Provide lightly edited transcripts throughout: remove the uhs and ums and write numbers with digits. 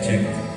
cek.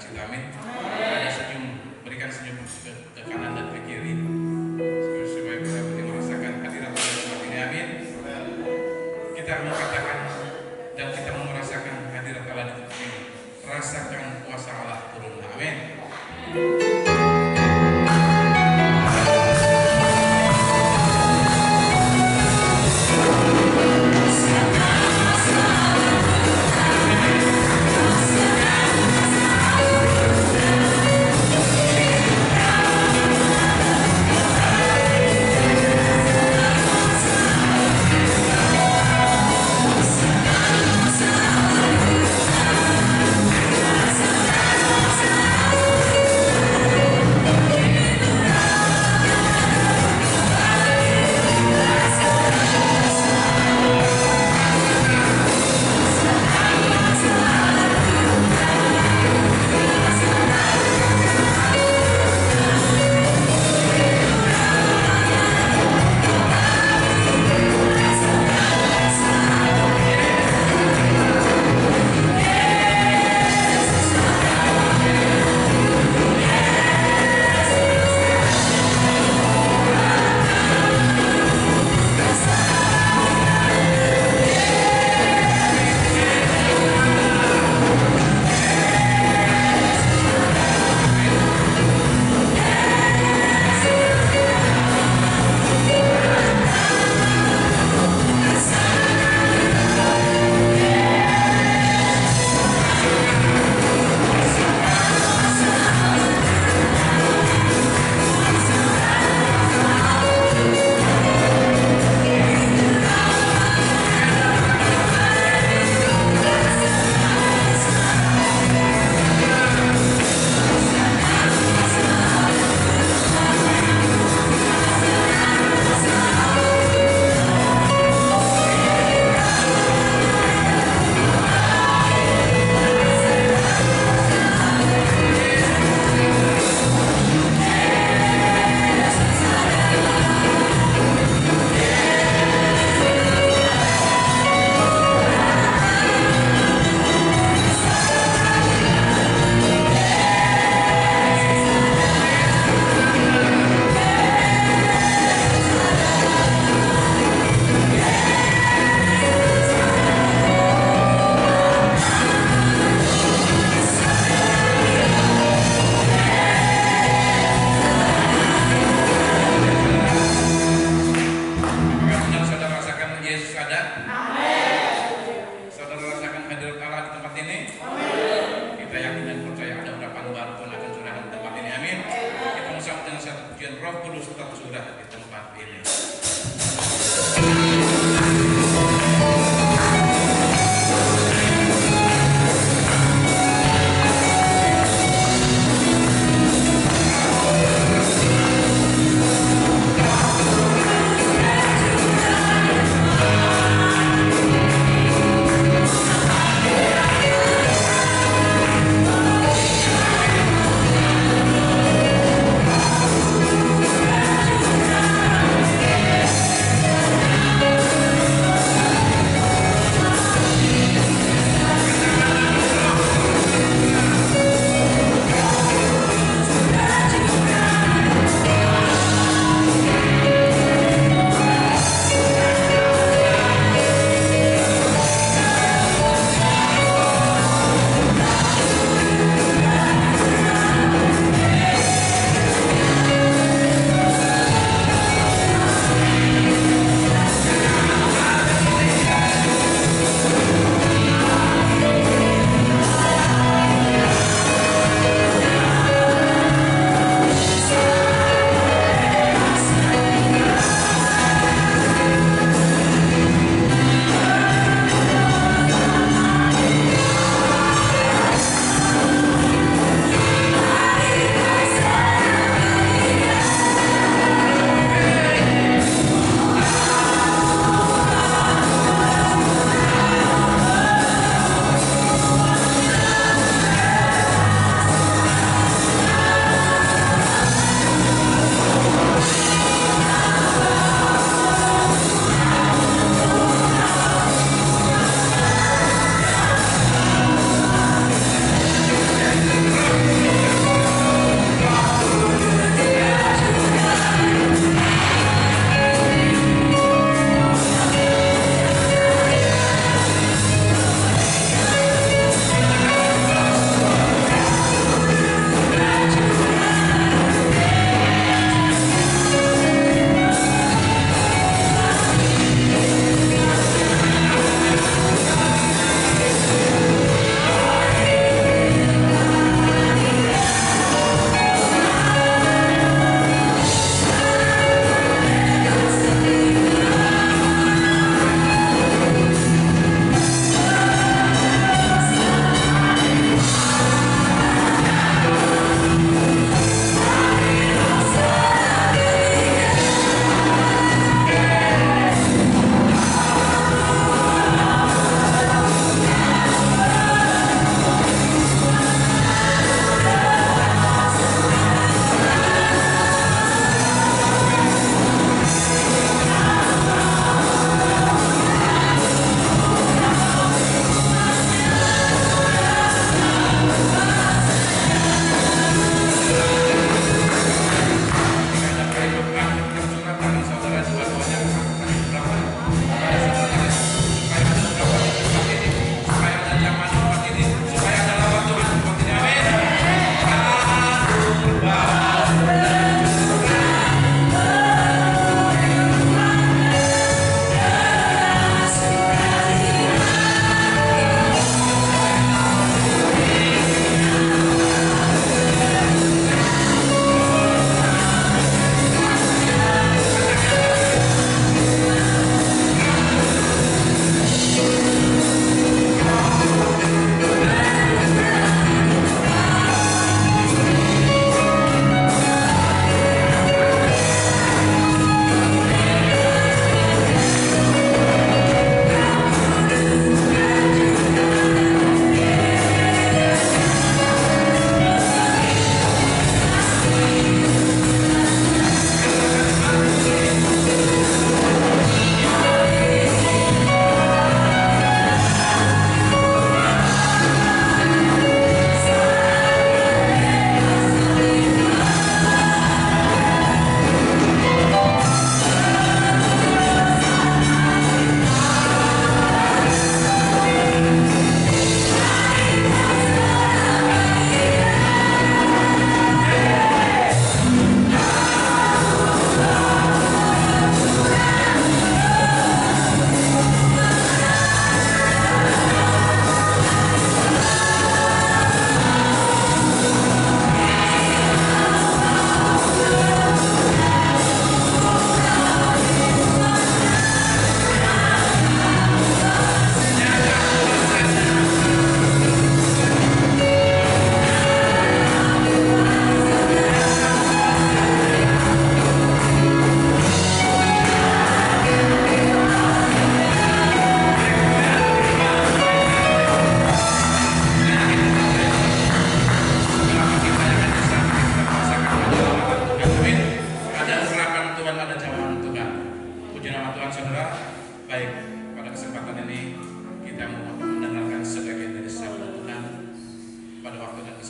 sukacita. Amin. Ada senyum, berikan senyum ke kanan dan ke kiri supaya kita boleh merasakan hadirat Allah di tempat ini. Amin. Kita mengatakan dan kita merasakan hadirat Allah di tempat ini. Rasakan kuasa Allah turun. Amin. Yeah.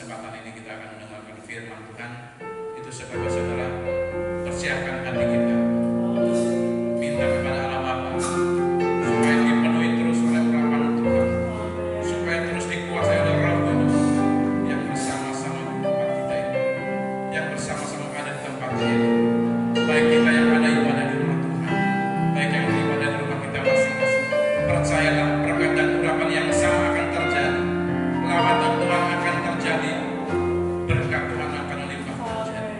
kesempatan ini kita akan mendengarkan firman Tuhan. Itu sebabnya saudara persiapkan hati kita, minta kepada Allah Bapa supaya dipenuhi terus oleh urapan Tuhan, supaya terus dikuasai oleh Roh Kudus yang bersama-sama di tempat kita ini, yang bersama-sama ada di tempat ini. Baik kita yang ada ibadah di rumah Tuhan, baik yang ibadah di rumah kita masing-masing, percayalah berkat dan urapan yang sama akan terjadi. Lawatan Tuhan akan terjadi, berkat Tuhan akan limpah terjadi.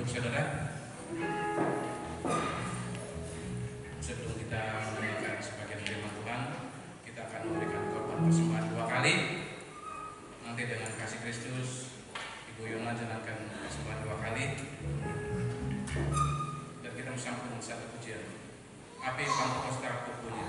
duduk saudara. Sebelum kita mendengarkan sebagian firman Tuhan, kita akan memberikan korban persembahan 2 kali. Nanti dengan kasih Kristus, Ibu Yona jalankan persembahan 2 kali. Dan kita bersambung satu pujian. Api Pantekosta Pupunya.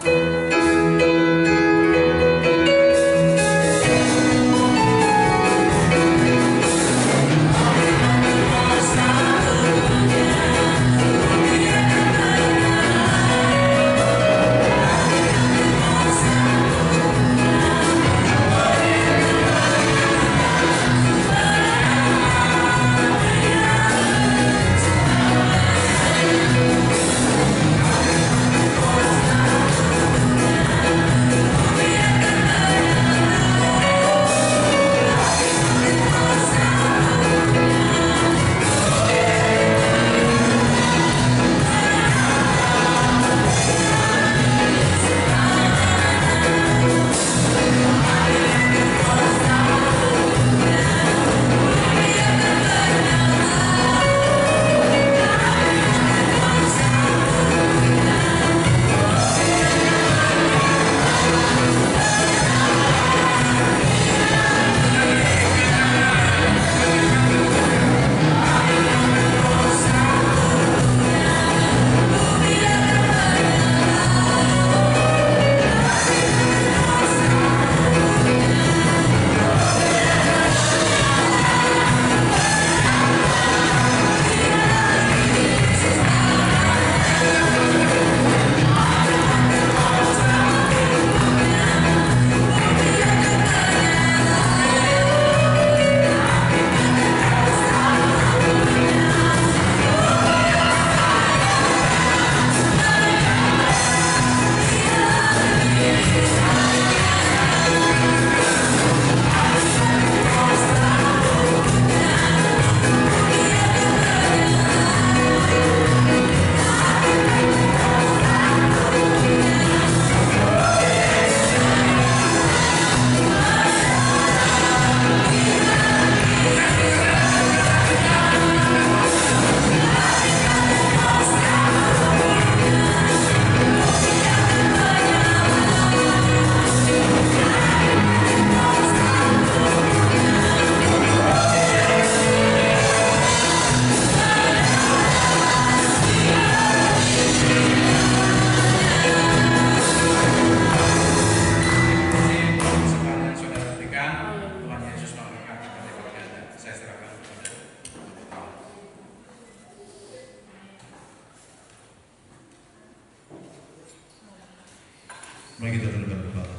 Mari kita tundukkan kepala.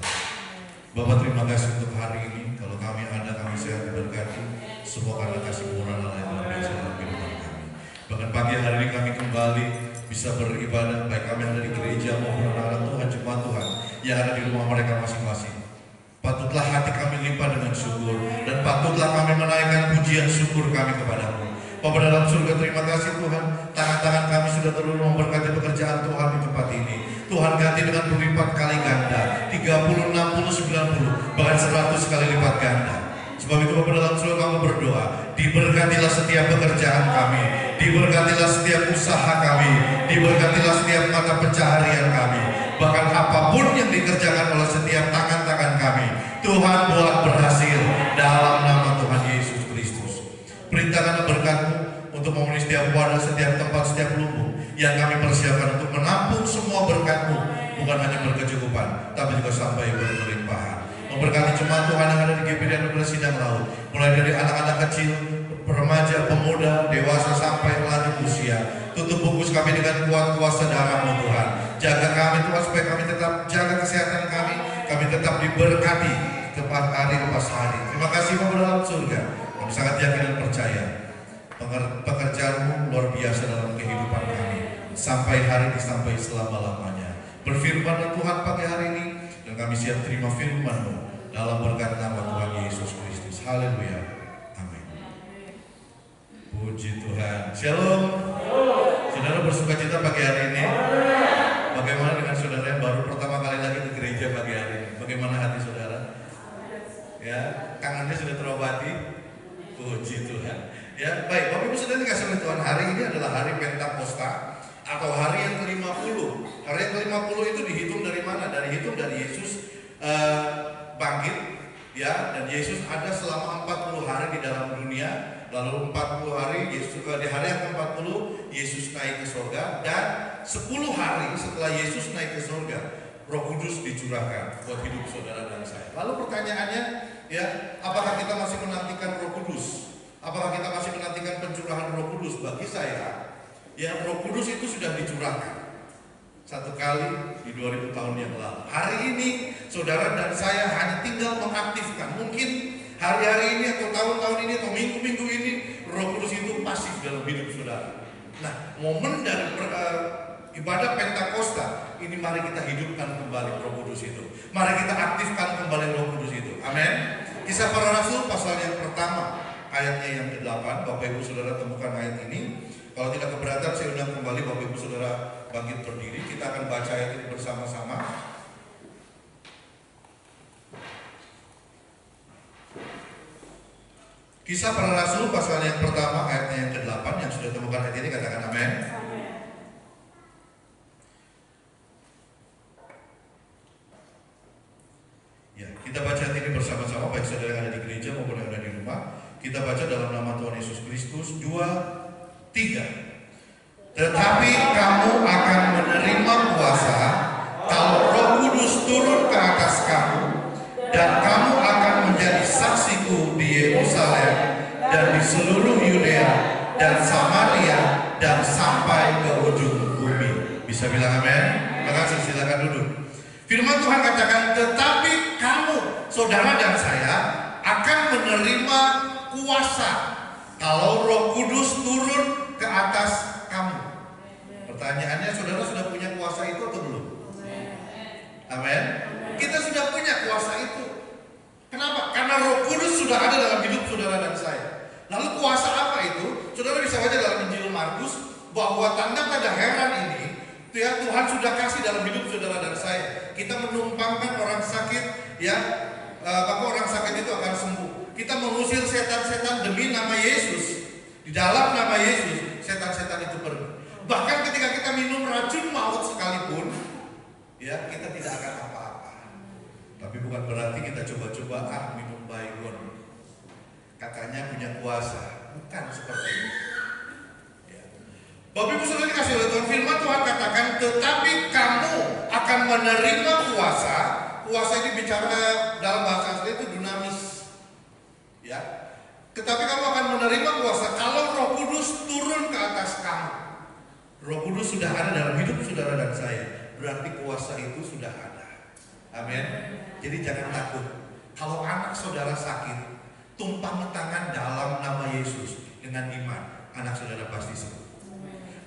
Bapak, terima kasih untuk hari ini. Kalau kami ada, kami sehat diberkati. Semua karena kasih murah Allah yang luar biasa dalam kehidupan kami. Bahkan pagi hari ini kami kembali bisa beribadah, baik kami ada di gereja maupun anak-anak Tuhan, jemaat Tuhan yang ada di rumah mereka masing-masing. Patutlah hati kami limpah dengan syukur, dan patutlah kami menaikkan pujian syukur kami kepadamu. Bapa dalam surga, terima kasih Tuhan. Tangan-tangan kami sudah terus memberkati pekerjaan Tuhan di tempat ini. Tuhan ganti dengan berlipat kali ganda, 30, 60, 90, bahkan 100 kali lipat ganda. Sebab itu Bapa dalam surga, kami berdoa, diberkatilah setiap pekerjaan kami, diberkatilah setiap usaha kami, diberkatilah setiap mata pencaharian kami. Bahkan apapun yang dikerjakan oleh setiap tangan-tangan kami, Tuhan buat berhasil dalam nama Tuhan Yesus Kristus. Perintahkan berkat-Mu untuk memenuhi setiap wadah, setiap tempat, setiap lubuk yang kami persiapkan untuk menampung semua berkat-Mu, bukan hanya berkecukupan, tapi juga sampai berlimpahan. Memberkati jemaat Tuhan yang ada di GPD dan Sidang Laut, mulai dari anak-anak kecil, remaja, pemuda, dewasa sampai lanjut usia. Tutup bungkus kami dengan kuat kuasa darah-Mu Tuhan. Jaga kami Tuhan supaya kami tetap jaga kesehatan kami tetap diberkati tepat hari lepas hari. Terima kasih Bapa dalam surga. Kami sangat yakin dan percaya pekerjaan-Mu luar biasa dalam kehidupan kami sampai hari ini, sampai selama-lamanya. Berfirman Tuhan pagi hari ini, dan kami siap terima firman-Mu dalam berkat nama Tuhan Yesus Kristus. Haleluya. Amin. Puji Tuhan. Shalom. Saudara bersuka cita pagi hari ini. Bagaimana dengan saudara yang baru pertama kali lagi ke gereja pagi hari ini? Bagaimana hati saudara? Ya, kangennya sudah terobati. Puji Tuhan. Ya, baik, Bapak Ibu Saudara dikasih oleh Tuhan, hari ini adalah hari Pentakosta atau hari yang ke-50. Hari yang ke-50 itu dihitung dari mana? Dari Yesus bangkit, ya, dan Yesus ada selama 40 hari di dalam dunia. Lalu 40 hari Yesus, di hari yang ke-40 Yesus naik ke surga, dan 10 hari setelah Yesus naik ke surga, Roh Kudus dicurahkan buat hidup saudara dan saya. Lalu pertanyaannya, ya, apakah kita masih menantikan Roh Kudus? Apakah kita masih menantikan pencurahan Roh Kudus? Bagi saya, ya, Roh Kudus itu sudah dicurahkan satu kali di 2000 tahun yang lalu. Hari ini saudara dan saya hanya tinggal mengaktifkan. Mungkin hari-hari ini atau tahun-tahun ini atau minggu-minggu ini Roh Kudus itu pasif dalam hidup saudara. Nah, momen dari ibadah Pentakosta ini, mari kita hidupkan kembali Roh Kudus itu. Mari kita aktifkan kembali Roh Kudus itu. Amin. Kisah Para Rasul pasal yang pertama, ayatnya yang ke-8. Bapak Ibu Saudara temukan ayat ini. Kalau tidak keberatan, saya undang kembali Bapak Ibu Saudara bangkit berdiri. Kita akan baca ayat ini bersama-sama. Kisah Para Rasul pasal yang pertama, ayatnya yang ke-8. Yang sudah temukan ayat ini katakan amin. Ya, kita baca ayat ini bersama-sama, baik saudara yang ada di gereja maupun yang ada di rumah. Kita baca dalam nama Tuhan Yesus Kristus. 2, 3. Tetapi kamu akan menerima kuasa kalau Roh Kudus turun ke atas kamu, dan kamu akan menjadi saksiku di Yerusalem dan di seluruh Yudea dan Samaria dan sampai ke ujung bumi. Bisa bilang amin? Terima kasih, silakan duduk. Firman Tuhan katakan, tetapi kamu, saudara dan saya, akan menerima kuasa kalau Roh Kudus turun ke atas kamu. Pertanyaannya, saudara sudah punya kuasa itu atau belum? Amin. Kita sudah punya kuasa itu. Kenapa? Karena Roh Kudus sudah ada dalam hidup saudara dan saya. Lalu kuasa apa itu? Saudara bisa baca dalam Injil Markus bahwa tanda-tanda heran ini, ya, Tuhan sudah kasih dalam hidup saudara dan saya. Kita menumpangkan orang sakit, ya, maka orang sakit itu akan sembuh. Kita mengusir setan-setan demi nama Yesus. Di dalam nama Yesus, setan-setan itu pergi. Bahkan ketika kita minum racun maut sekalipun, ya, kita tidak akan apa-apa. Tapi bukan berarti kita coba-coba minum baygon, katanya punya kuasa. Bukan seperti itu. Ya. Bapak Ibu Saudara dikasih oleh Tuhan, firman Tuhan katakan, tetapi kamu akan menerima kuasa. Kuasa ini bicara dalam bahasa asli itu dinamis. Ya. Tetapi kamu akan menerima kuasa kalau Roh Kudus turun ke atas kamu. Roh Kudus sudah ada dalam hidup saudara dan saya. Berarti kuasa itu sudah ada. Amin. Jadi jangan takut. Kalau anak saudara sakit, tumpangi tangan dalam nama Yesus dengan iman, anak saudara pasti sembuh.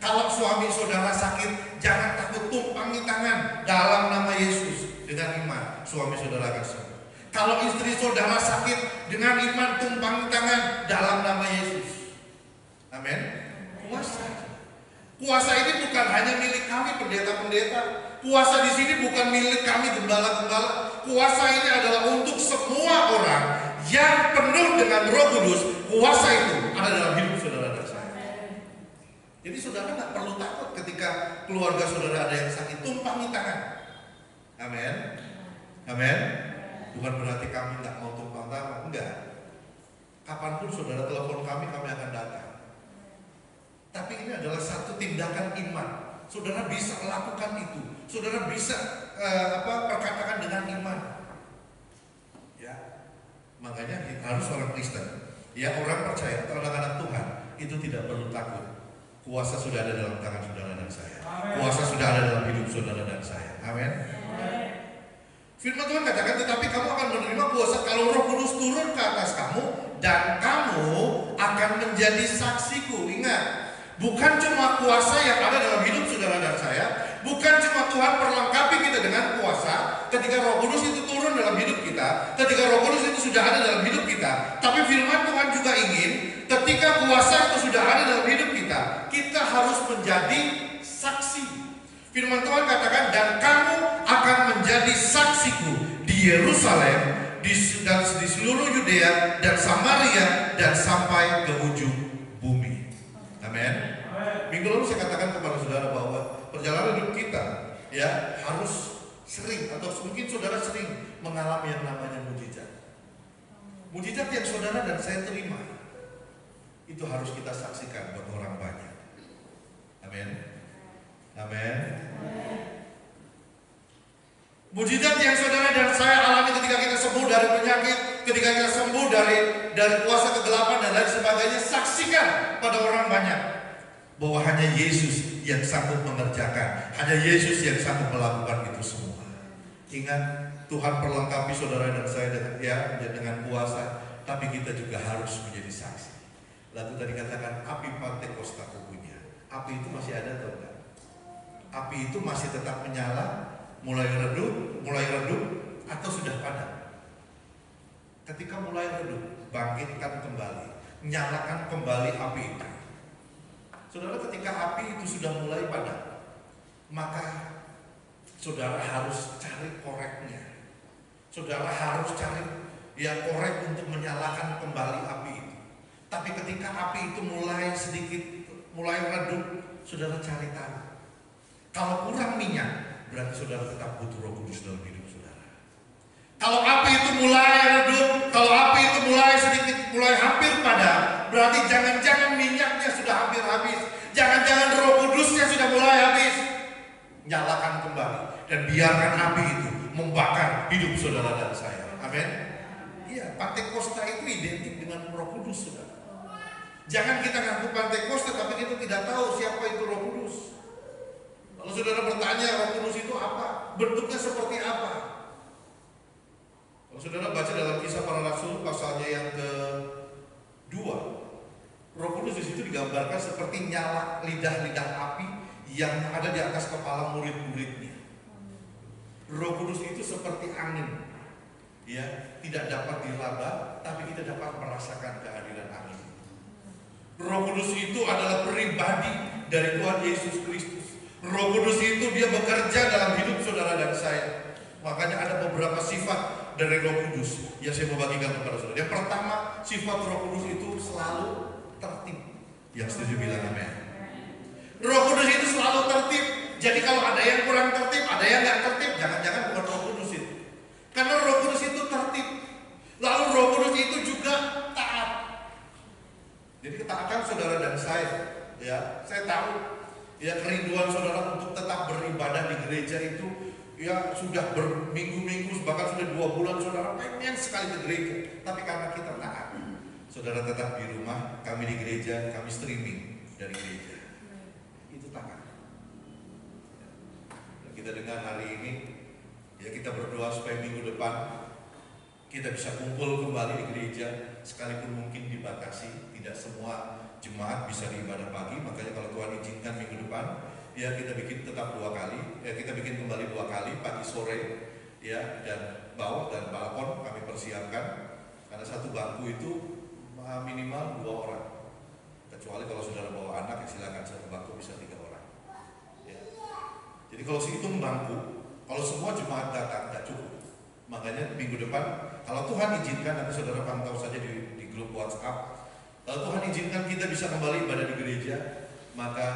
Kalau suami saudara sakit, jangan takut, tumpangi tangan dalam nama Yesus dengan iman, suami saudara akan sembuh. Kalau istri saudara sakit, dengan iman tumpangi tangan dalam nama Yesus. Amin. Kuasa. Kuasa ini bukan hanya milik kami pendeta-pendeta. Kuasa di sini bukan milik kami gembala-gembala. Kuasa ini adalah untuk semua orang yang penuh dengan Roh Kudus. Kuasa itu ada dalam hidup saudara dan saya. Jadi saudara nggak perlu takut ketika keluarga saudara ada yang sakit. Tumpangi tangan. Amin. Amin. Bukan berarti kami nggak mau tumpang tangan. Enggak. Kapanpun saudara telepon kami akan datang. Tapi ini adalah satu tindakan iman. Saudara bisa lakukan itu. Saudara bisa perkatakan dengan iman. Ya, makanya harus orang Kristen, ya, orang percaya atau anak-anak Tuhan itu tidak perlu takut. Kuasa sudah ada dalam tangan saudara dan saya. Kuasa sudah ada dalam hidup saudara dan saya. Amin. Firman Tuhan katakan, tetapi kamu akan menerima kuasa kalau Roh Kudus turun ke atas kamu, dan kamu akan menjadi saksiku. Ingat. Bukan cuma kuasa yang ada dalam hidup saudara dan saya, bukan cuma Tuhan perlengkapi kita dengan kuasa ketika Roh Kudus itu turun dalam hidup kita, ketika Roh Kudus itu sudah ada dalam hidup kita, tapi firman Tuhan juga ingin ketika kuasa itu sudah ada dalam hidup kita, kita harus menjadi saksi. Firman Tuhan katakan, dan kamu akan menjadi saksiku di Yerusalem, di seluruh Yudea dan Samaria dan sampai ke ujung Minggu lalu saya katakan kepada saudara bahwa perjalanan hidup kita ya harus sering, atau mungkin saudara sering mengalami yang namanya mujizat. Mujizat yang saudara dan saya terima itu harus kita saksikan buat orang banyak. Amin. Amin. Mujizat yang saudara dan saya alami ketika kita sembuh dari penyakit, ketika kita sembuh dari kuasa kegelapan dan lain sebagainya, saksikan pada orang banyak bahwa hanya Yesus yang sanggup mengerjakan, hanya Yesus yang sanggup melakukan itu semua. Ingat, Tuhan perlengkapi saudara dan saya dengan kuasa, tapi kita juga harus menjadi saksi. Lalu tadi katakan api Pantekosta kubunya. Api itu masih ada atau enggak? Api itu masih tetap menyala, mulai redup, atau sudah padam? Ketika mulai redup, bangkitkan kembali, nyalakan kembali api itu. Saudara, ketika api itu sudah mulai padam, maka saudara harus cari koreknya. Saudara harus cari korek untuk menyalakan kembali api itu. Tapi ketika api itu mulai redup, saudara cari tahu. Kalau kurang minyak, berarti saudara tetap butuh Roh Kudus dalam hidup saudara. Kalau api itu mulai redup, kalau api itu mulai hampir padam, berarti jangan-jangan minyaknya sudah hampir habis. Jangan-jangan Roh Kudusnya sudah mulai habis. Nyalakan kembali dan biarkan api itu membakar hidup saudara dan saya. Amin. Iya, Pantekosta itu identik dengan Roh Kudus, saudara. Jangan kita ngaku Pantekosta tapi kita tidak tahu siapa itu Roh Kudus. Kalau saudara bertanya Roh Kudus itu apa, bentuknya seperti apa? Kalau saudara baca dalam Kisah Para Rasul pasalnya yang ke-2, Roh Kudus di situ digambarkan seperti nyala lidah-lidah api yang ada di atas kepala murid-muridnya. Roh Kudus itu seperti angin, ya, tidak dapat diraba, tapi kita dapat merasakan kehadiran angin. Roh Kudus itu adalah pribadi dari Tuhan Yesus Kristus. Roh Kudus itu dia bekerja dalam hidup saudara dan saya. Makanya ada beberapa sifat dari Roh Kudus yang saya mau bagikan kepada saudara. Yang pertama, sifat Roh Kudus itu selalu tertib. Yang setuju bilang amin. Roh Kudus itu selalu tertib. Jadi kalau ada yang kurang tertib, ada yang nggak tertib, jangan-jangan bukan Roh Kudus itu. Karena Roh Kudus itu tertib. Lalu Roh Kudus itu juga taat. Jadi ketaatan saudara dan saya, ya, saya tahu, ya, kerinduan saudara untuk tetap beribadah di gereja itu, ya, sudah berminggu-minggu, bahkan sudah 2 bulan saudara pengen sekali ke gereja. Tapi karena kita taat, saudara tetap di rumah, kami di gereja, kami streaming dari gereja. Itu taat. Kita dengar hari ini, ya, kita berdoa supaya minggu depan kita bisa kumpul kembali di gereja, sekalipun mungkin dibatasi, tidak semua jemaat bisa beribadah pagi. Makanya kalau Tuhan izinkan minggu depan, ya, kita bikin tetap 2 kali, ya, kita bikin kembali 2 kali, pagi sore, ya, dan bawah dan balkon kami persiapkan. Karena satu bangku itu minimal 2 orang. Kecuali kalau saudara bawa anak, ya silakan, satu bangku bisa 3 orang. Ya. Jadi kalau sehitung bangku, kalau semua jemaat datang nggak cukup. Makanya minggu depan, kalau Tuhan izinkan, nanti saudara pantau saja di grup WhatsApp. Kalau Tuhan izinkan kita bisa kembali ibadah di gereja, maka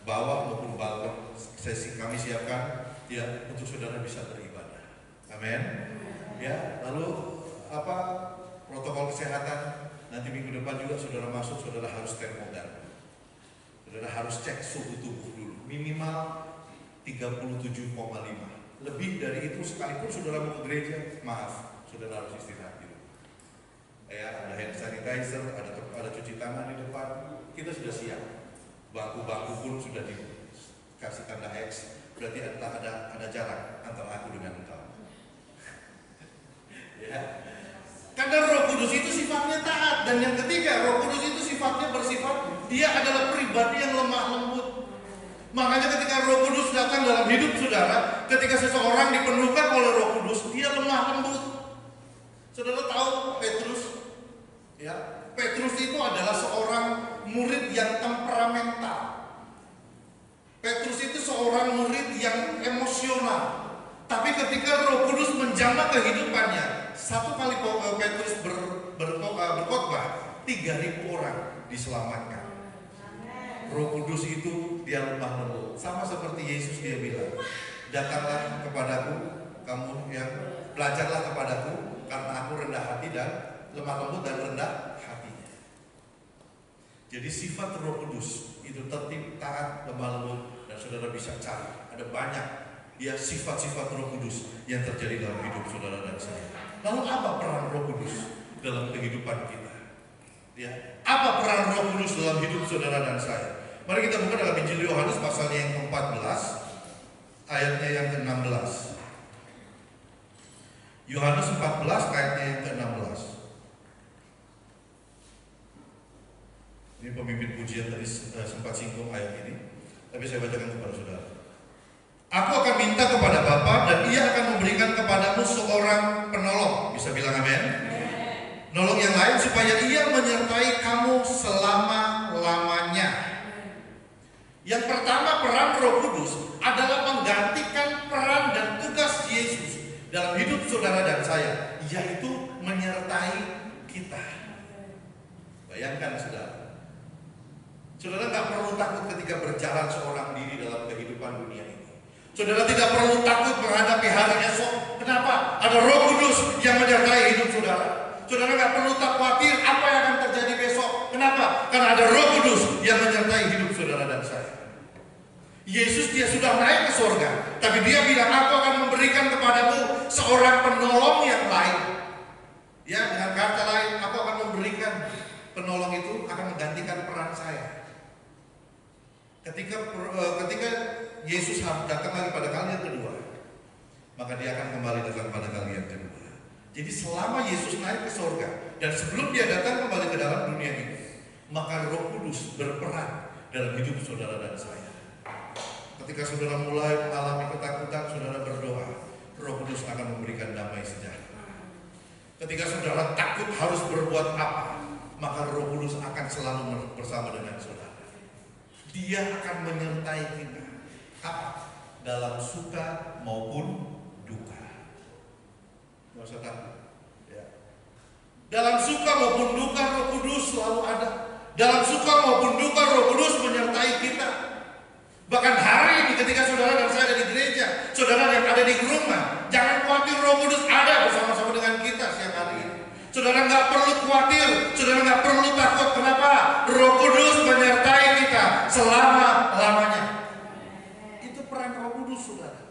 bawah maupun balkon sesi kami siapkan, ya, untuk saudara bisa beribadah. Amin. Ya, lalu protokol kesehatan nanti minggu depan juga saudara masuk, saudara harus termogan. Saudara harus cek suhu tubuh dulu, minimal 37,5. Lebih dari itu sekalipun saudara mau ke gereja, maaf, saudara harus istirahat dulu. Ya, ada hand sanitizer, ada cuci tangan di depan, kita sudah siap. Bangku-bangku pun sudah dikasih tanda X, berarti ada jarak antara aku dengan engkau. Ya. Karena Roh Kudus itu sifatnya taat, dan yang ketiga, Roh Kudus itu sifatnya bersifat, dia adalah pribadi yang lemah lembut. Makanya ketika Roh Kudus datang dalam hidup saudara, ketika seseorang dipenuhkan oleh Roh Kudus, dia lemah lembut. Saudara tahu Petrus? Ya, Petrus itu adalah seorang murid yang temperamental. Petrus itu seorang murid yang emosional. Tapi ketika Roh Kudus menjamah kehidupannya, satu kali Petrus berkhotbah, 3.000 orang diselamatkan. Roh Kudus itu dia lemah lembut. Sama seperti Yesus dia bilang, datanglah kepadaku, kamu yang belajarlah kepadaku, karena aku rendah hati dan lemah lembut dan rendah hatinya. Jadi sifat Roh Kudus itu tertib, taat, lemah lembut, dan saudara bisa cari. Ada banyak ya sifat-sifat Roh Kudus yang terjadi dalam hidup saudara dan saya. Lalu apa peran Roh Kudus dalam kehidupan kita? Ya, apa peran Roh Kudus dalam hidup saudara dan saya? Mari kita buka dalam Injil Yohanes pasalnya yang ke-14, ayatnya yang ke-16. Yohanes 14 ayatnya yang ke-16. Ini pemimpin pujian tadi sempat singgung ayat ini, tapi saya bacakan kepada saudara. Aku akan minta kepada Bapa dan Ia akan memberikan kepadamu seorang penolong. Bisa bilang amin? Nolong yang lain supaya Ia menyertai kamu selama-lamanya. Yang pertama, peran Roh Kudus adalah menggantikan peran dan tugas Yesus dalam hidup saudara dan saya, yaitu menyertai kita. Bayangkan saudara, saudara nggak perlu takut ketika berjalan seorang diri dalam kehidupan dunia ini. Saudara tidak perlu takut menghadapi hari esok. Kenapa? Ada Roh Kudus yang menyertai hidup saudara. Saudara nggak perlu tak khawatir apa yang akan terjadi besok. Kenapa? Karena ada Roh Kudus yang menyertai hidup saudara dan saya. Yesus dia sudah naik ke surga, tapi dia bilang, aku akan memberikan kepadamu seorang penolong yang lain. Ya, dengan kata lain, aku akan memberikan penolong itu akan menggantikan peran saya. Ketika Yesus datang lagi pada kali yang kedua, maka dia akan kembali datang pada kali yang kedua. Jadi selama Yesus naik ke surga dan sebelum dia datang kembali ke dalam dunia ini, maka Roh Kudus berperan dalam hidup saudara dan saya. Ketika saudara mulai mengalami ketakutan, saudara berdoa, Roh Kudus akan memberikan damai sejahtera. Ketika saudara takut harus berbuat apa, maka Roh Kudus akan selalu bersama dengan saudara. Dia akan menyertai kita, apa? Dalam suka maupun duka. Nggak usah takut. Ya. Dalam suka maupun duka, Roh Kudus selalu ada. Dalam suka maupun duka, Roh Kudus menyertai kita. Bahkan hari ini ketika saudara dan saya ada di gereja, saudara yang ada di rumah, jangan khawatir, Roh Kudus ada bersama-sama dengan kita siang hari ini. Saudara nggak perlu khawatir, saudara nggak perlu takut. Kenapa? Roh Kudus menyertai kita selama-lamanya. Itu peran Roh Kudus, saudara.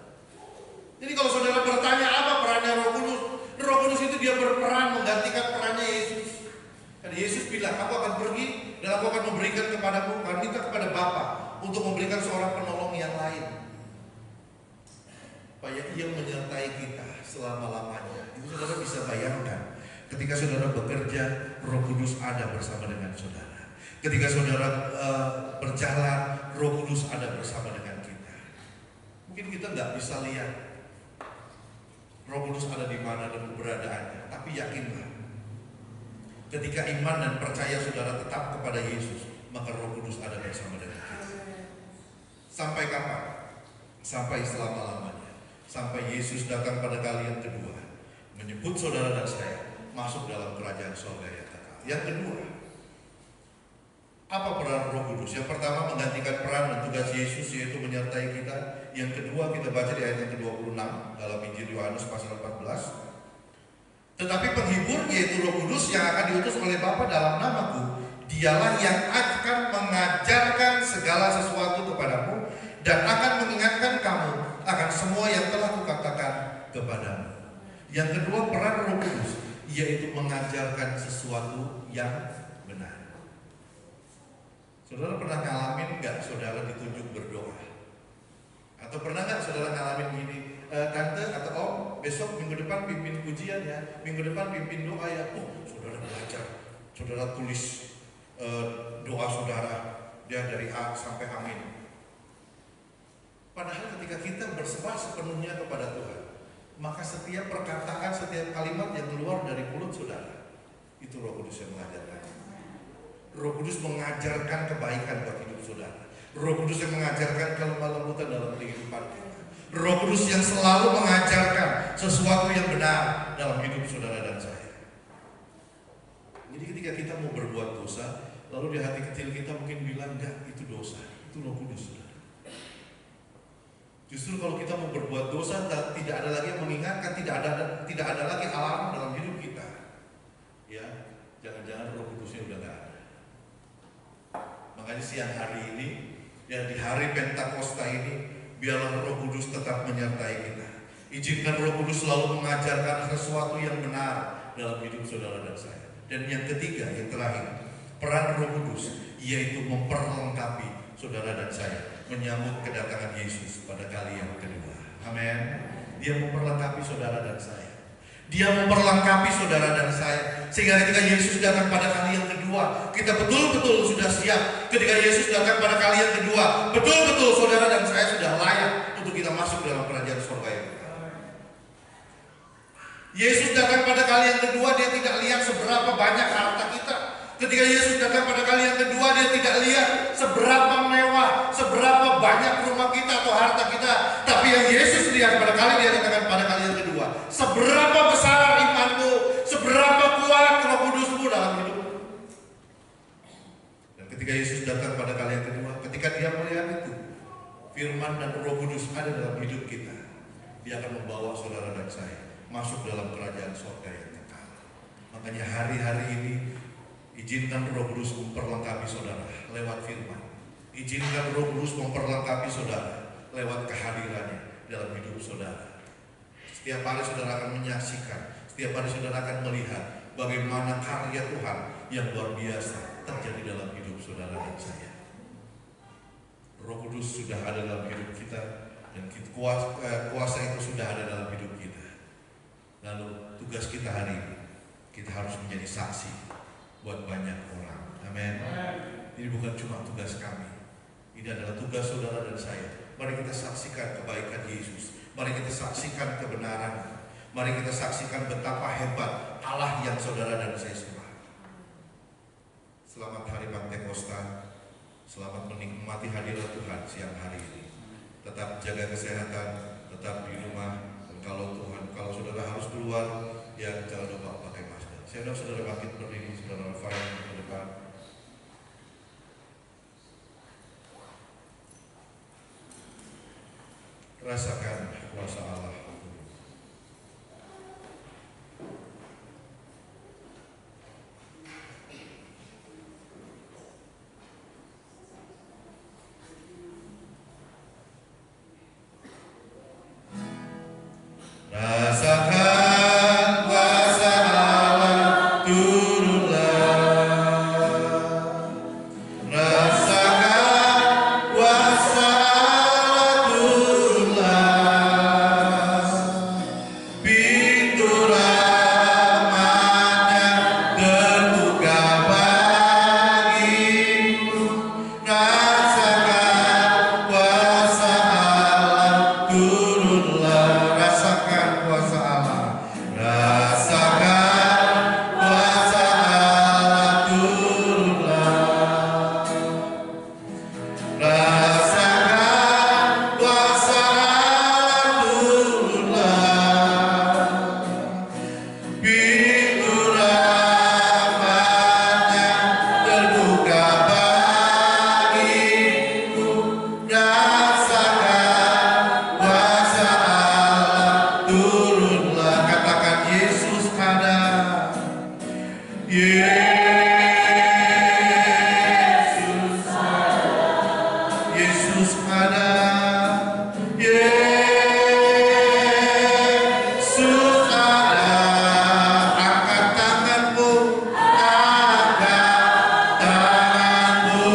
Jadi kalau saudara bertanya apa perannya Roh Kudus, Roh Kudus itu dia berperan menggantikan perannya Yesus. Karena Yesus bilang, aku akan pergi dan aku akan memberikan kepadamu, akan minta kepada Bapa untuk memberikan seorang penolong yang lain, supaya Ia menyertai kita selama-lamanya. Itu saudara bisa bayangkan, ketika saudara bekerja, Roh Kudus ada bersama dengan saudara. Ketika saudara berjalan, Roh Kudus ada bersama dengan kita. Mungkin kita nggak bisa lihat Roh Kudus ada di mana dan keberadaannya, tapi yakinlah, ketika iman dan percaya saudara tetap kepada Yesus, maka Roh Kudus ada bersama dengan kita. Sampai kapan? Sampai selama-lamanya. Sampai Yesus datang pada kali yang kedua, menyebut saudara dan saya masuk dalam kerajaan surga yang kekal. Yang kedua, apa peran Roh Kudus? Yang pertama, menggantikan peran dan tugas Yesus, yaitu menyertai kita. Yang kedua, kita baca di ayat yang ke-26 dalam Injil Yohanes pasal 14. Tetapi penghibur, yaitu Roh Kudus yang akan diutus oleh Bapa dalam namaku, Dialah yang akan mengajarkan segala sesuatu kepadamu dan akan mengingatkan kamu akan semua yang telah kukatakan kepadamu. Yang kedua, peran Roh Kudus, yaitu mengajarkan sesuatu yang benar. Saudara pernah ngalamin nggak saudara ditunjuk berdoa? Atau pernah nggak saudara ngalamin gini, tante atau om, besok minggu depan pimpin pujian ya, minggu depan pimpin doa ya. Saudara belajar, saudara tulis doa saudara, dia dari A sampai amin. Padahal ketika kita berserah sepenuhnya kepada Tuhan, maka setiap perkataan, setiap kalimat yang keluar dari mulut saudara, itu Roh Kudus yang mengajarkan. Roh Kudus mengajarkan kebaikan buat hidup saudara. Roh Kudus yang mengajarkan kelemah lembutan dalam kehidupan kita. Roh Kudus yang selalu mengajarkan sesuatu yang benar dalam hidup saudara dan saya. Jadi ketika kita mau berbuat dosa, Lalu di hati kecil kita mungkin bilang, enggak, itu dosa, itu Roh Kudus. Justru kalau kita mau berbuat dosa, tidak ada lagi yang mengingatkan, tidak ada lagi alarm dalam hidup kita. Ya, jangan-jangan Roh Kudusnya udah nggak ada. Makanya siang hari ini, ya di hari Pentakosta ini, biarlah Roh Kudus tetap menyertai kita. Izinkan Roh Kudus selalu mengajarkan sesuatu yang benar dalam hidup saudara dan saya. Dan yang ketiga, yang terakhir, peran Roh Kudus, yaitu memperlengkapi saudara dan saya menyambut kedatangan Yesus pada kali yang kedua. Amin. Dia memperlengkapi saudara dan saya. Dia memperlengkapi saudara dan saya, sehingga ketika Yesus datang pada kali yang kedua, kita betul-betul sudah siap. Ketika Yesus datang pada kali yang kedua, betul-betul saudara dan saya sudah layak untuk kita masuk dalam kerajaan surga yang kekal. Yesus datang pada kali yang kedua, dia tidak lihat seberapa banyak harta kita. Ketika Yesus datang pada kali yang kedua, dia tidak lihat seberapa mewah, seberapa banyak rumah kita atau harta kita. Tapi yang Yesus lihat pada kali dia datang pada kali yang kedua, seberapa besar imanmu, seberapa kuat Roh Kudusmu dalam hidupmu. Dan ketika Yesus datang pada kali yang kedua, ketika dia melihat itu, firman dan Roh Kudus ada dalam hidup kita, dia akan membawa saudara dan saya masuk dalam kerajaan surga yang kekal. Makanya hari-hari ini, izinkan Roh Kudus memperlengkapi saudara lewat firman. Izinkan Roh Kudus memperlengkapi saudara lewat kehadirannya dalam hidup saudara. Setiap hari saudara akan menyaksikan, setiap hari saudara akan melihat bagaimana karya Tuhan yang luar biasa terjadi dalam hidup saudara dan saya. Roh Kudus sudah ada dalam hidup kita, dan kuasa itu sudah ada dalam hidup kita. Lalu tugas kita hari ini, kita harus menjadi saksi buat banyak orang. Amin. Ini bukan cuma tugas kami, ini adalah tugas saudara dan saya. Mari kita saksikan kebaikan Yesus. Mari kita saksikan kebenaran. Mari kita saksikan betapa hebat Allah yang saudara dan saya sembah. Selamat hari Pentakosta. Selamat menikmati hadirat Tuhan siang hari ini. Tetap jaga kesehatan, tetap di rumah. Dan kalau saudara harus keluar, ya jangan lupa pakai masker. Saya undang saudara bangkit berdiri, saudara Rafael ke depan. Rasakan kuasa Allah. Rasakan kuasa Allah turunlah. Rasakan kuasa Allah turunlah. Pintu rahmatnya terbuka bagimu. Rasakan kuasa Allah turunlah. Rasakan kuasa Allah. Rasakan kuasa Allah turunlah. Rasakan kuasa Allah turunlah. Pintu rahmatnya terbuka bagimu. Rasakan kuasa Allah turunlah. Katakan Yesus ada. Yesus ada. Yesus ada. Yesus ada. Angkat tanganmu, angkat tanganmu.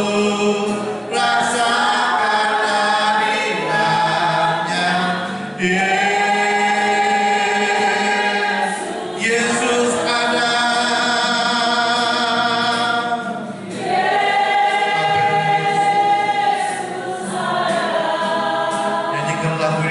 Rasakan hadiratnya. Yesus ada. Nyanyikan lagu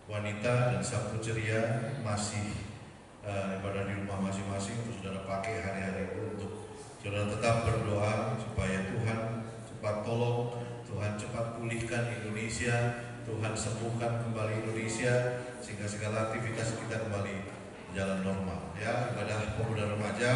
wanita dan Sabtu ceria masih ibadah di rumah masing-masing untuk saudara pakai hari-hari itu untuk saudara tetap berdoa supaya Tuhan cepat tolong, Tuhan cepat pulihkan Indonesia, Tuhan sembuhkan kembali Indonesia sehingga segala aktivitas kita kembali jalan normal. Ya, ibadah pemuda remaja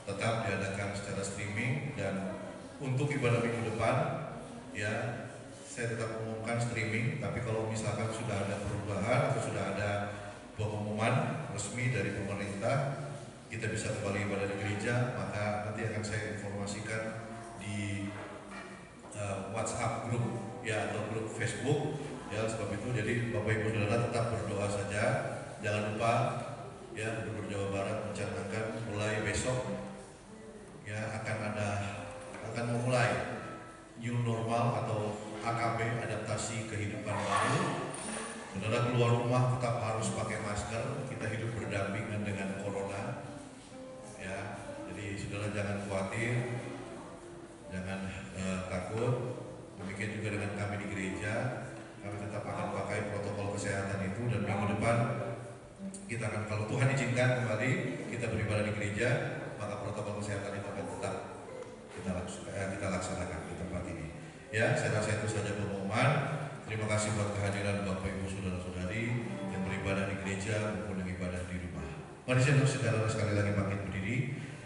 tetap diadakan secara streaming, dan untuk ibadah minggu depan ya saya tetap umumkan streaming, tapi kalau misalkan sudah ada perubahan atau sudah ada pengumuman resmi dari pemerintah kita bisa kembali ibadah di gereja, maka nanti akan saya informasikan di WhatsApp grup ya atau grup Facebook ya. Sebab itu jadi Bapak Ibu Saudara tetap berdoa saja, jangan lupa ya. Gubernur Jawa Barat mencanangkan mulai besok ya akan memulai new normal atau AKB, adaptasi kehidupan baru. Saudara keluar rumah tetap harus pakai masker, kita hidup berdampingan dengan corona ya. Jadi saudara jangan khawatir, jangan takut. Demikian juga dengan kami di gereja, kami tetap akan pakai protokol kesehatan itu, dan minggu depan kita akan, kalau Tuhan izinkan kembali kita beribadah di gereja, maka protokol kesehatan itu akan tetap kita laksanakan di tempat ini. Ya, saya rasa itu saja pengumuman. Terima kasih buat kehadiran Bapak Ibu Saudara-saudari yang beribadah di gereja maupun yang ibadah di rumah. Mari saudara sekali lagi bangkit berdiri.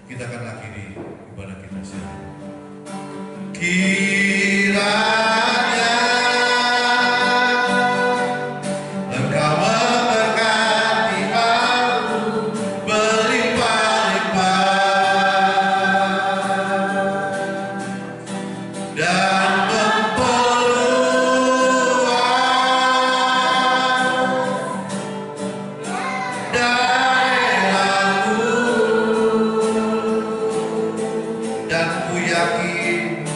Kita akan akhiri ibadah kita sehari. Kiranya Engkau memberkati aku berlimpah-limpah dan memperluas daerahku, dan ku yakin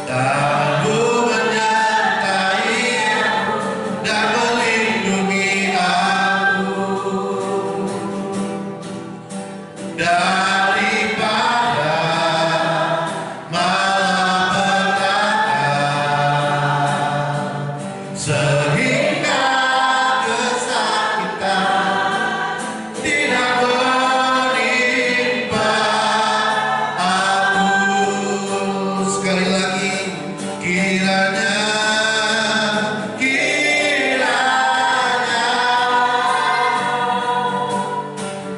Tuhanku menyertai dan melindungi aku daripada malapetaka, sehingga kesakitan tidak menimpa aku. Sekali lagi, kiranya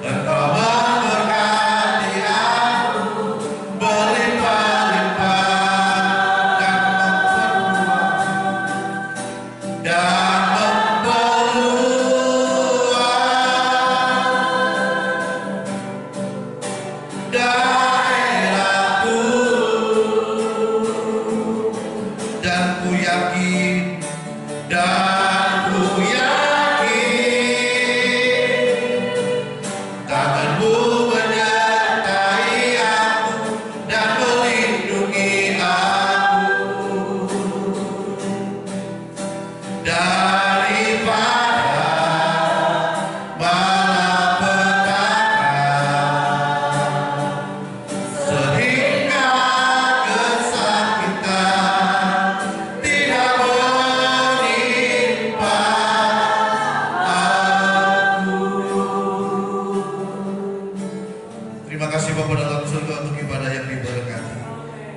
Engkau memberkati aku berlimpah-limpah dan memperluas daerahku, dan ku yakin tanganmu menyertai aku dan melindungi aku daripada malapetaka, sehingga kesakitan tidak menimpa aku. Terima kasih Bapa dalam surga untuk ibadah yang diberkati,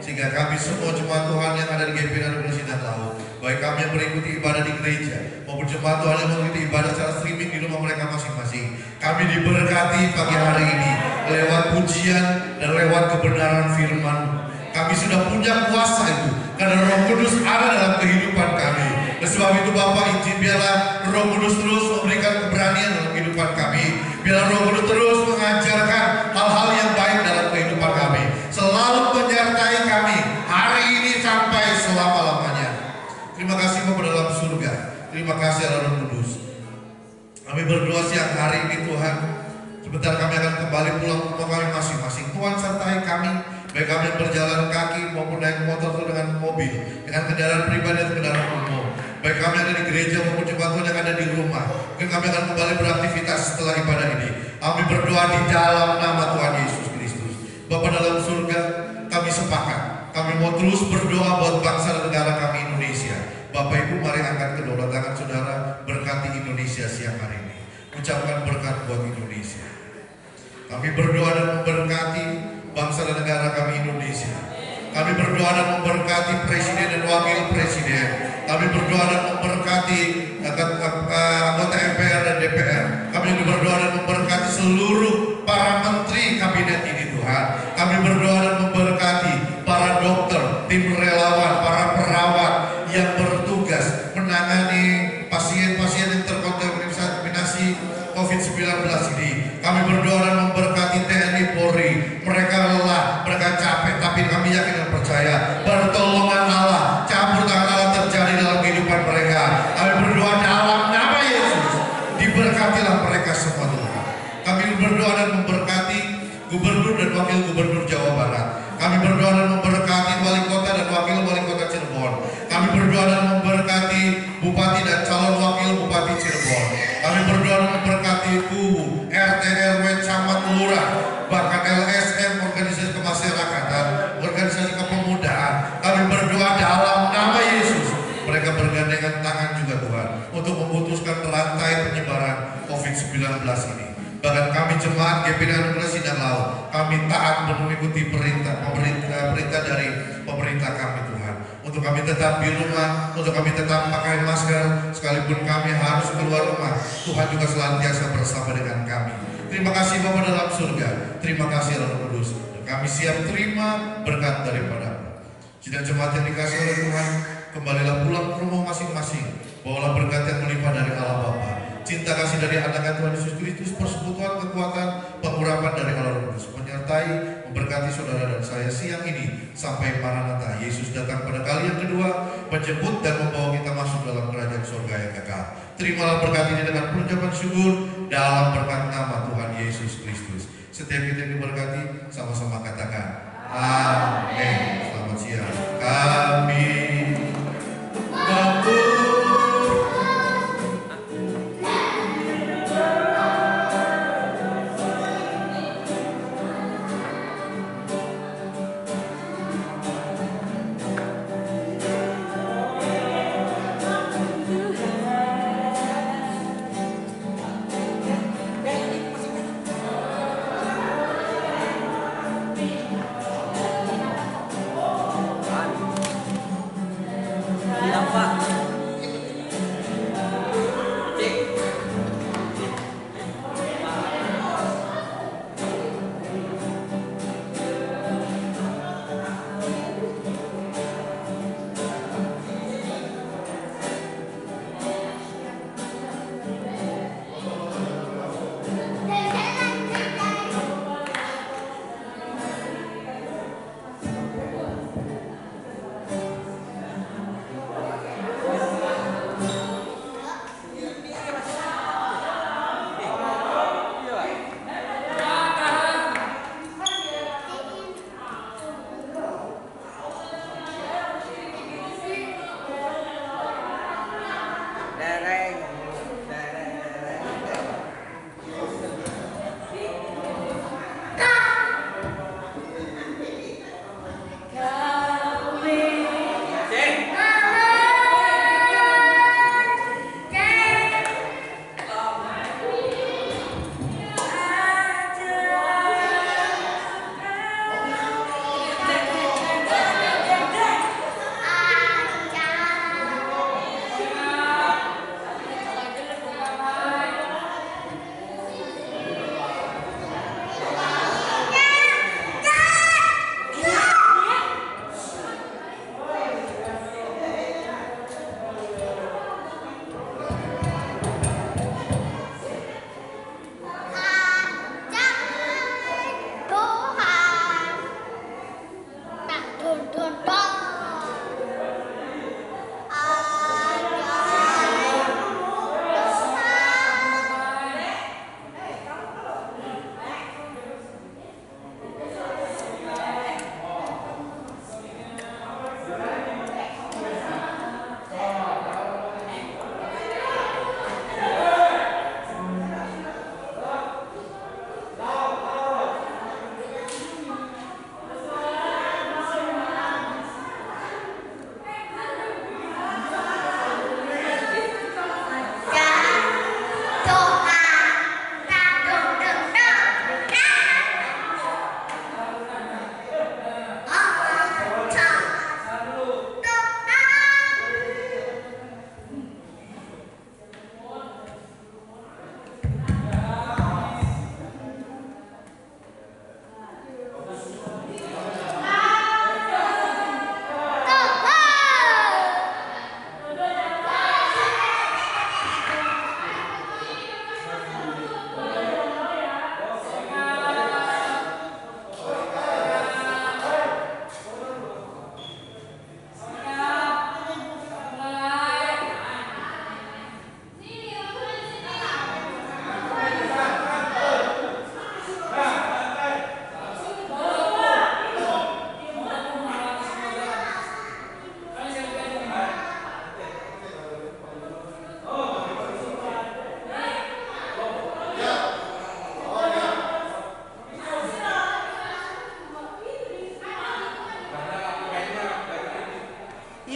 sehingga kami semua jemaat Tuhan yang ada di GPI dan Universitas Laut, baik kami yang mengikuti ibadah di gereja maupun jemaat Tuhan yang mengikuti ibadah secara streaming di rumah mereka masing-masing, kami diberkati pagi hari ini lewat pujian dan lewat kebenaran firman. Kami sudah punya kuasa itu karena Roh Kudus ada dalam kehidupan kami. Oleh sebab itu Bapak, izin biarlah Roh Kudus terus memberikan keberanian dalam kehidupan kami. Biarlah Roh Kudus terus mengajarkan hal-hal yang baik dalam kehidupan kami, selalu menyertai kami hari ini sampai selama-lamanya. Terima kasih Bapa dalam surga. Terima kasih Allah Roh Kudus. Kami berdoa siang hari ini Tuhan, sebentar kami akan kembali pulang ke rumah kami masing-masing. Tuhan sertai kami, baik kami yang berjalan kaki maupun naik motor atau dengan mobil, dengan kendaraan pribadi atau kendaraan umum, baik kami yang ada di gereja maupun jemaat Tuhan yang ada di rumah. Mungkin kami akan kembali beraktivitas setelah ibadah ini. Kami berdoa di dalam nama Tuhan Yesus Kristus. Bapa dalam surga, kami sepakat Kami mau terus berdoa buat bangsa dan negara kami Indonesia. Bapak Ibu, mari angkat kedua tangan saudara, berkati Indonesia siang hari ini. Ucapkan berkat buat Indonesia. Kami berdoa dan memberkati bangsa dan negara kami Indonesia. Kami berdoa dan memberkati presiden dan wakil presiden. Kami berdoa dan memberkati anggota MPR dan DPR. Kami berdoa dan memberkati seluruh para menteri kabinet ini Tuhan. Kami berdoa dan memberkati para dokter, tim relawan, para perawat yang bertugas menangani pasien-pasien yang terkontaminasi COVID-19 ini. Kami berdoa dan memberkati TNI Polri. Mereka lelah, mereka capek, tapi kami yakin dan percaya pertolongan Allah, campur tangan Allah terjadi dalam kehidupan mereka. Kami berdoa dalam nama Yesus, diberkatilah mereka semua Tuhan. Kami berdoa dan memberkati gubernur dan wakil gubernur Jawa Barat. Kami berdoa dan memberkati wali kota dan wakil wali kota Cirebon. Kami berdoa dan memberkati bupati dan calon wakil bupati Cirebon. Kami berdoa dan memberkati kubu, RT, RW, camat, lurah, bahkan LSM, organisasi kemasyarakatan, organisasi kepemudaan. Kami berdoa dalam nama Yesus. Mereka bergandengan tangan juga Tuhan untuk memutuskan rantai penyebaran COVID-19 ini. Bahkan kami jemaat GPD Anugerah Sindang Laut, kami taat mengikuti perintah dari pemerintah kami Tuhan. Untuk kami tetap di rumah, untuk kami tetap pakai masker, sekalipun kami harus keluar rumah, Tuhan juga senantiasa bersama dengan kami. Terima kasih Bapa dalam surga, terima kasih Roh Kudus. Kami siap terima berkat daripada sidang jemaat yang dikasih oleh Tuhan. Kembalilah pulang ke rumah masing-masing. Bawalah berkat yang melimpah dari Allah Bapa, cinta kasih dari anak Tuhan Yesus Kristus, persekutuan kekuatan, pengurapan dari Allah Roh Kudus menyertai, memberkati saudara dan saya siang ini sampai Maranatha Yesus datang pada kali yang kedua, menjemput dan membawa kita masuk dalam kerajaan surga yang kekal. Terimalah berkat ini dengan pengucapan syukur dalam berkat nama Tuhan Yesus Kristus. Setiap kita yang diberkati, sama-sama katakan amin. Selamat siang. Kami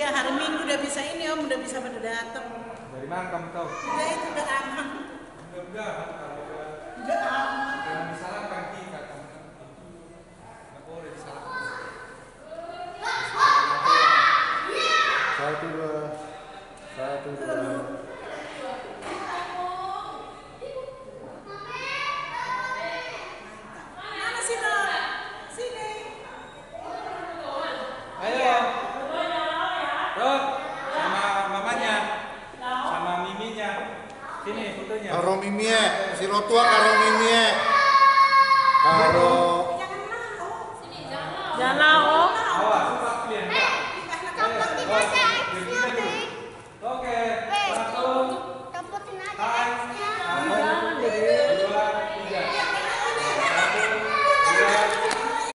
Iya, hari Minggu udah bisa ini Om, udah bisa pada datang. Dari mana kamu tahu? Udah itu udah aman. Udah Udah aman. jangan disalahkan kita kamu. Nggak boleh disalahkan. Satu dua. Mana sih Dok? Sini. Ayo. Dok, sama mamanya, sama miminya. Sini fotonya. Karo mimie, si rotua karo mimie. Karo Jangan